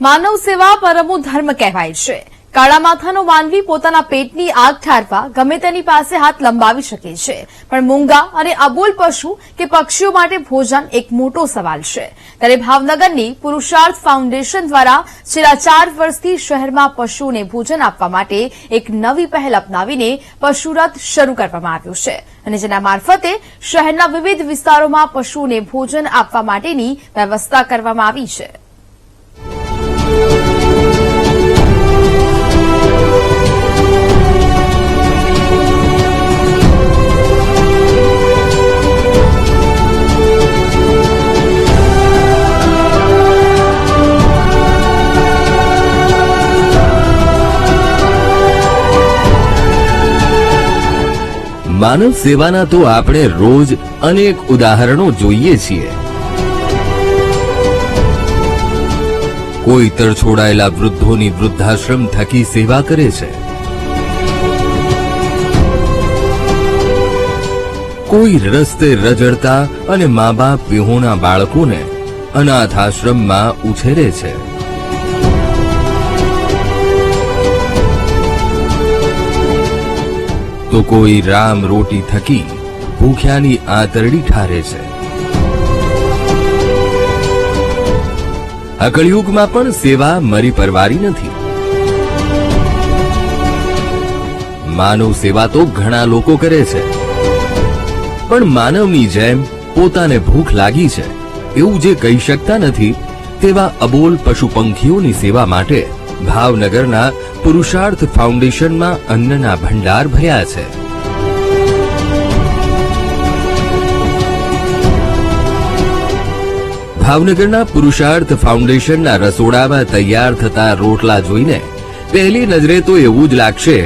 માનવ સેવા પરમો ધર્મ કહેવાય છે। કાળા માથાનો માનવી પોતાના પેટની આગ ઠારવા ગમે તેની પાસે હાથ લંબાવી શકે છે, પણ મૂંગા અને અબોલ પશુ કે પક્ષીઓ માટે ભોજન એક મોટો સવાલ છે। ત્યારે ભાવનગરની પુરુષાર્થ ફાઉન્ડેશન દ્વારા છેલ્લા 4 વર્ષથી શહેરમાં પશુઓને ભોજન આપવા માટે એક નવી પહેલ અપનાવીને પશુરથ શરૂ કરવામાં આવ્યું છે, અને જેના મારફતે શહેરના વિવિધ વિસ્તારોમાં પશુઓને ભોજન આપવા માટેની વ્યવસ્થા કરવામાં આવી છે। માનવ સેવાના તો આપણે રોજ અનેક ઉદાહરણો જોઈએ છીએ। કોઈ તરછોડાયેલા વૃદ્ધોની વૃદ્ધાશ્રમ થકી સેવા કરે છે, કોઈ રસ્તે રજડતા અને મા બાપ વિહોણા બાળકોને અનાથ આશ્રમમાં ઉછેરે છે, તો કોઈ રામ રોટી થકી ભૂખ્યાની આંતરડી ઠારે છે। આ કળિયુગમાં પણ સેવા મરી પરવારી નથી। માનવ સેવા તો ઘણા લોકો કરે છે, પણ માનવની જેમ પોતાને ભૂખ લાગી છે એવું જે કહી શકતા નથી તેવા અબોલ પશુ પંખીઓની સેવા માટે ભાવનગરના પુરુષાર્થ ફાઉન્ડેશનમાં અન્નના ભંડાર ભર્યા છે। ભાવનગરના પુરુષાર્થ ફાઉન્ડેશનના રસોડામાં તૈયાર થતા રોટલા જોઈને પહેલી નજરે તો એવું જ લાગશે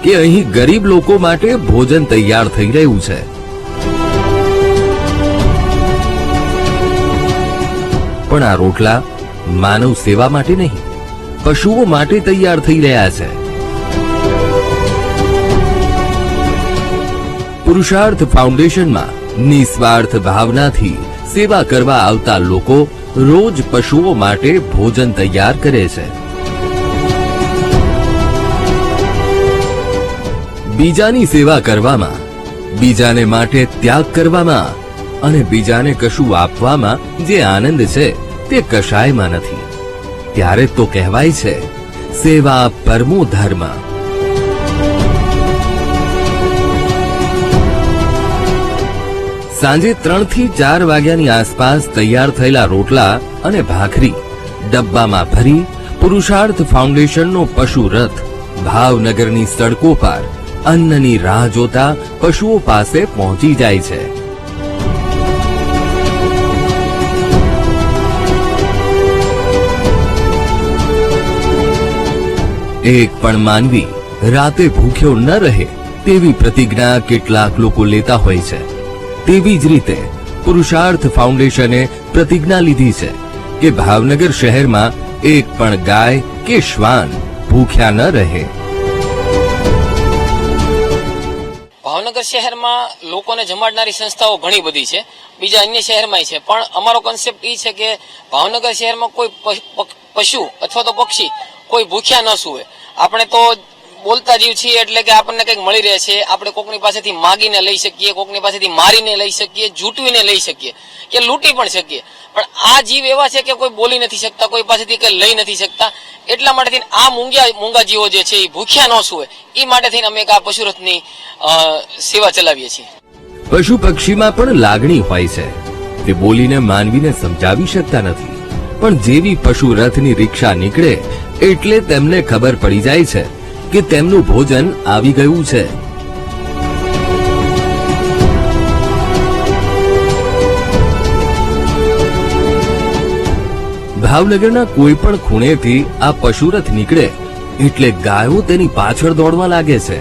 કે અહીં ગરીબ લોકો માટે ભોજન તૈયાર થઈ રહ્યું છે, પણ આ રોટલા માનવ સેવા માટે નહીં, પશુઓ માટે તૈયાર થઈ રહ્યા છે। પુરુષાર્થ ફાઉન્ડેશનમાં નિસ્વાર્થ ભાવનાથી સેવા કરવા આવતા લોકો રોજ પશુઓ માટે ભોજન તૈયાર કરે છે। બીજાની સેવા કરવામાં, બીજાને માટે ત્યાગ કરવામાં અને બીજાને કશું આપવામાં જે આનંદ છે તે કશાયમાં નથી। ત્યારે તો કહેવાય છે સેવા પરમો ધર્મ। સાંજે 3 થી 4 વાગ્યાની આસપાસ તૈયાર થયેલા રોટલા અને ભાખરી ડબ્બામાં ભરી પુરુષાર્થ ફાઉન્ડેશનનો પશુ રથ ભાવનગરની સડકો પર અન્નની રાહ જોતા પશુઓ પાસે પહોંચી જાય છે। એક પણ માનવી રાતે ભૂખ્યો ન રહે તેવી પ્રતિજ્ઞા કેટલાક લોકો લેતા હોય છે, તેવી જ રીતે પુરુષાર્થ ફાઉન્ડેશને પ્રતિજ્ઞા લીધી છે કે ભાવનગર શહેરમાં એક પણ ગાય કે શ્વાન ભૂખ્યા ન રહે। ભાવનગર શહેરમાં લોકોને જમાડનારી સંસ્થાઓ ઘણી બધી છે, બીજા અન્ય શહેરમાં છે, પણ અમારો કોન્સેપ્ટ એ છે કે ભાવનગર શહેરમાં કોઈ પશુ અથવા તો પક્ષી કોઈ ભૂખ્યા ન સૂવે। આપણે તો બોલતા જીવ છીએ એટલે કે આપણને કંઈક મળી રહે છે, આપણે કોકની પાસેથી માગીને લઈ શકીએ, કોકની પાસેથી મારીને લઈ શકીએ, જૂટવીને લઈ શકીએ કે લૂંટી પણ શકીએ, પણ આ જીવ એવા છે કે કોઈ બોલી નથી શકતા, કોઈ પાસેથી કંઈ લઈ નથી શકતા। એટલા માટે આ મૂંગા જીવો જે છે એ ભૂખ્યા ન સૂવે એ માટે થઈને અમે એક આ પશુરથની સેવા ચલાવીએ છીએ। પશુ પક્ષીમાં પણ લાગણી હોય છે, તે બોલીને માનવીને સમજાવી શકતા નથી, પણ જેવી પશુ રથની રિક્ષા નીકળે એટલે તેમને ખબર પડી જાય છે કે તેમનું ભોજન આવી ગયું છે। ભાવનગરના કોઈ પણ ખૂણેથી આ પશુરથ નીકળે એટલે ગાયો તેની પાછળ દોડવા લાગે છે।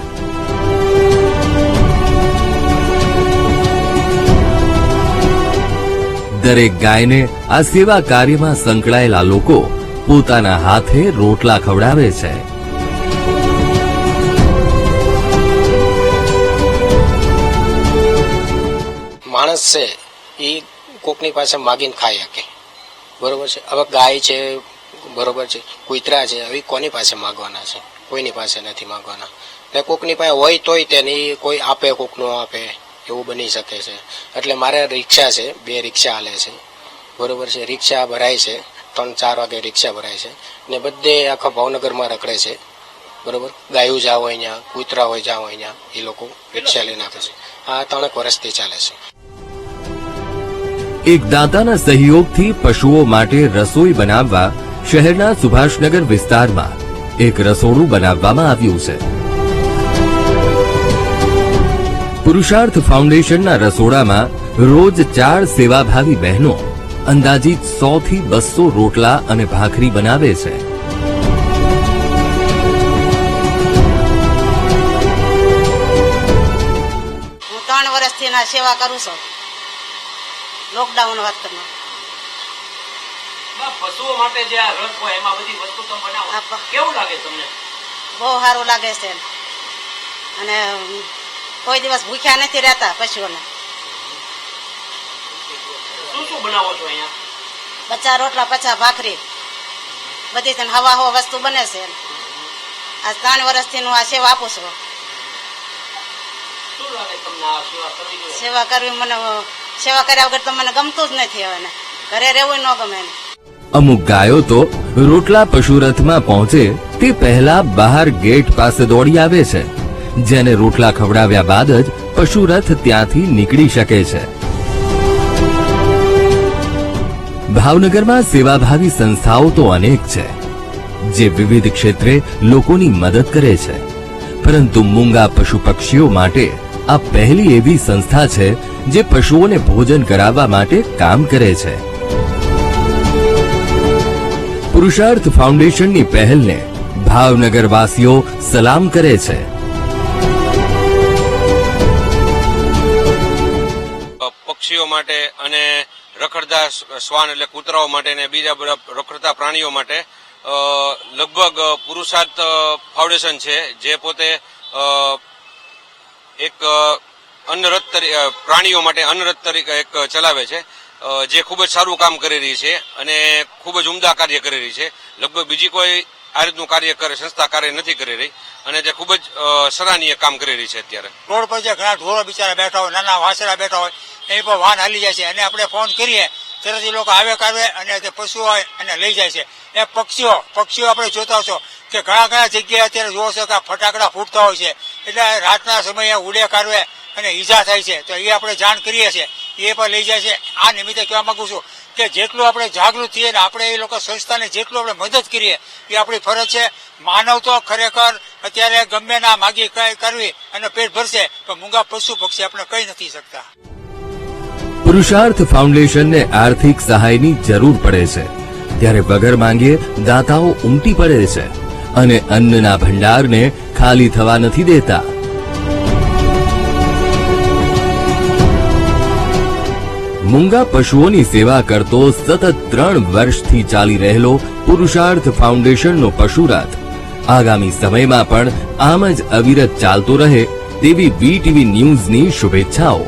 દરેક ગાયને આ સેવા કાર્યમાં સંકળાયેલા લોકો પોતાના હાથે રોટલા ખવડાવે છે। માણસ છે એ કોકની પાસે માગીને ખાઈ શકે, બરોબર છે। હવે ગાય છે, બરોબર છે. કૂતરા છે હવે કોની પાસે માગવાના છે? કોઈની પાસે નથી માગવાના. ને કોકની પાસે હોય તોય તેની કોઈ આપે કોક નો આપે એવું બની શકે છે. એટલે મારે રિક્ષા છે, 2 રિક્ષા હાલે છે. બરોબર છે. રિક્ષા ભરાય છે, 3-4 વાગે રિક્ષા ભરાય છે ને બધે આખા ભાવનગરમાં રખડે છે. બરોબર. ગાયું જાવ હોય અહીંયા, કૂતરા હોય જાવ અહીંયા, એ લોકો રિક્ષા લઈને આપે છે. આ 3 વર્ષથી ચાલે છે. એક દાતાના સહયોગથી પશુઓ માટે રસોઈ બનાવવા શહેરના સુભાષનગર વિસ્તારમાં એક રસોડું બનાવવામાં આવ્યું છે. પુરુષાર્થ ફાઉન્ડેશનના રસોડામાં રોજ 4 સેવાભાવી બહેનો અંદાજિત 100 થી 200 રોટલા અને ભાખરી બનાવે છે. હું 3 વર્ષથી ના સેવા કરું છું. લોકડાઉન વખતમાં પશુઓ માટે જે આ રસ હોય એમાં બધી વસ્તુ તમે બનાવો, કેવું લાગે તમને? બહુ સારું લાગે છે અને કોઈ દિવસ ભૂખ્યા નથી રહેતા પશુઓને. શું શું બનાવો છો અહીંયા? 50 રોટલા 50 ભાખરી બધી છે ને હવા વસ્તુ બને છે. આ 3 વર્ષથી હું આ સેવા આપું છું. શું લાગે તમને આ સેવા કરવી જોઈએ? સેવા કરવી મને સેવા કર્યા વગર તો મને ગમતું જ નથી. હવે ને ઘરે રહેવું ન ગમે. અમુક ગાયો તો રોટલા પશુરથમાં પહોંચે તે પહેલા બહાર ગેટ પાસે દોડી આવે છે, જેને રોટલા ખવડાવ્યા બાદ જ પશુરથ ત્યાંથી નીકળી શકે છે. ભાવનગરમાં સેવાભાવી સંસ્થાઓ તો અનેક છે જે વિવિધ ક્ષેત્રે લોકોની મદદ કરે છે, પરંતુ મૂંગા પશુ પક્ષીઓ માટે આ પહેલી એવી સંસ્થા છે જે પશુઓને ભોજન કરાવવા માટે કામ કરે છે. પુરુષાર્થ ફાઉન્ડેશનની પહેલને ભાવનગરવાસીઓ સલામ કરે છે. પક્ષીઓ માટે અને રખડતા શ્વાન એટલે કૂતરાઓ માટે અને બીજા બધા રખડતા પ્રાણીઓ માટે લગભગ પુરુષાર્થ ફાઉન્ડેશન છે જે પોતે એક અન્નરથ પ્રાણીઓ માટે અન્નરથ તરીકે એક ચલાવે છે, જે ખૂબ જ સારું કામ કરી રહી છે અને ખૂબ જ ઉમદા કાર્ય કરી રહી છે. લગભગ બીજી કોઈ આ રીતનું સંસ્થા કાર્ય નથી કરી રહી અને તે ખૂબ જ સરાહનીય કામ કરી રહી છે. અત્યારે રોડ પર જે ઘણા ઢોરો બિચારા બેઠા હોય, નાના વાસરા બેઠા હોય, એની પર વાહન હાલી જાય છે અને આપણે ફોન કરીએ તરત એ લોકો આવે અને તે પશુ હોય અને લઈ જાય છે. એ પક્ષીઓ આપણે જોતા છો કે ઘણા જગ્યાએ અત્યારે જોવો છો કે ફટાકડા ફૂટતા હોય છે, એટલે રાતના સમયે ઉડે કાઢવે અને ઈજા થાય છે, તો એ આપણે જાણ કરીએ છીએ, એ પણ લઈ જાય છે. આ નિમિત્તે કહેવા માંગુ છું કે જેટલું આપણે જાગૃત થઈએ ને આપણે એ લોકો સંસ્થાને જેટલું આપણે મદદ કરીએ એ આપણી ફરજ છે. માનવ તો ખરેખર અત્યારે ગમે ના માગી કરવી અને પેટ ભરશે, તો મૂંગા પશુ પક્ષી આપણે કહી નથી શકતા. પુરુષાર્થ ફાઉન્ડેશનને આર્થિક સહાયની જરૂર પડે છે ત્યારે વગર માંગે દાતાઓ ઉમટી પડે છે અને અન્નના ભંડારને ખાલી થવા નથી દેતા. મૂંગા પશુઓની સેવા કરતો સતત 3 વર્ષથી ચાલી રહેલો પુરુષાર્થ ફાઉન્ડેશનનો પશુરથ આગામી સમયમાં પણ આમ જ અવિરત ચાલતો રહે તેવી વીટીવી ન્યૂઝની શુભેચ્છાઓ.